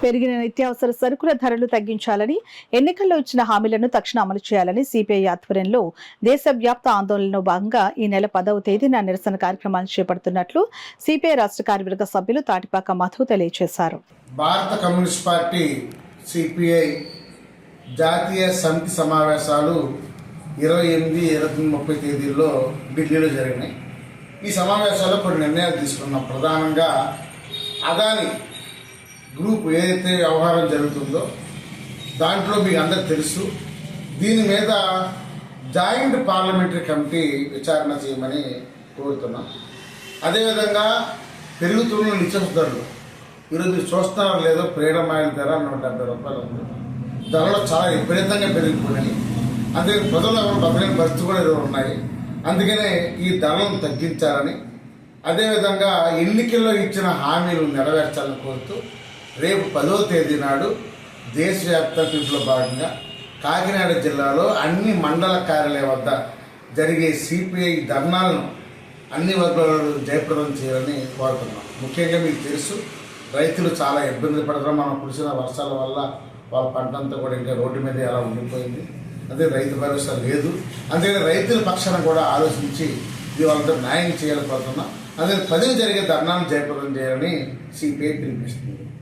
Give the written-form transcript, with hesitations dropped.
పెరిగిన నిత్యావసర సరుకుల ధరలు తగ్గించాలని, ఎన్నికల్లో ఇచ్చిన హామీలను తక్షణం అమలు చేయాలని సిపిఐ ఆధ్వర్యంలో దేశవ్యాప్త ఆందోళనలో భాగంగా ఈ నెల 10వ తేదీన నిరసన కార్యక్రమాలు చేపడుతున్నట్లు సిపిఐ రాష్ట్ర కార్యవర్గ సభ్యులు తాటిపాక మధు తెలియజేశారు. భారత కమ్యూనిస్ట్ పార్టీ సిపిఐ జాతీయ సమితి సమావేశాలు 28, 29, 30 తేదీల్లో ఢిల్లీలో జరిగినాయి. ఈ సమావేశాల్లో కొన్ని నిర్ణయాలు తీసుకున్నాం. ప్రధానంగా అదాని గ్రూప్ ఏదైతే వ్యవహారం జరుగుతుందో దాంట్లో మీకు అందరికి తెలుసు. దీని మీద జాయింట్ పార్లమెంటరీ కమిటీ విచారణ చేయమని కోరుతున్నాం. అదేవిధంగా పెరుగుతున్న నిత్యావసర ధరలు ఈరోజు చూస్తున్నారో లేదో, ఫ్రీడమ్ ఆయిల్ ధర 170 రూపాయలు ఉంది. ధరలు చాలా విపరీతంగా పెరిగిపోయినాయి. అందుకే ప్రజలు ఎవరు బతకలేని పరిస్థితి కూడా ఏదో ఉన్నాయి. అందుకనే ఈ ధరలను తగ్గించాలని, అదేవిధంగా ఎన్నికల్లో ఇచ్చిన హామీలు నెరవేర్చాలని కోరుతూ రేపు 10వ తేదీ నాడు దేశవ్యాప్త పిలుపులో భాగంగా కాకినాడ జిల్లాలో అన్ని మండల కార్యాలయం వద్ద జరిగే సిపిఐ ధర్నాలను అన్ని వర్గాలు జయప్రదం చేయాలని కోరుతున్నాం. ముఖ్యంగా మీకు తెలుసు, రైతులు చాలా ఇబ్బంది పడతారు. మనం కురిసిన వర్షాల వల్ల వాళ్ళ పంట అంతా కూడా ఇంకా రోడ్డు మీద ఎలా ఉండిపోయింది. అదే రైతు భరోసా లేదు. అందుకని రైతుల పక్షాన కూడా ఆలోచించి ఇది వాళ్ళతో న్యాయం చేయాలని కోరుతున్నాం. అదే 10వ జరిగే ధర్నాలను జయప్రదం చేయాలని సిపిఐ పిలిపిస్తుంది.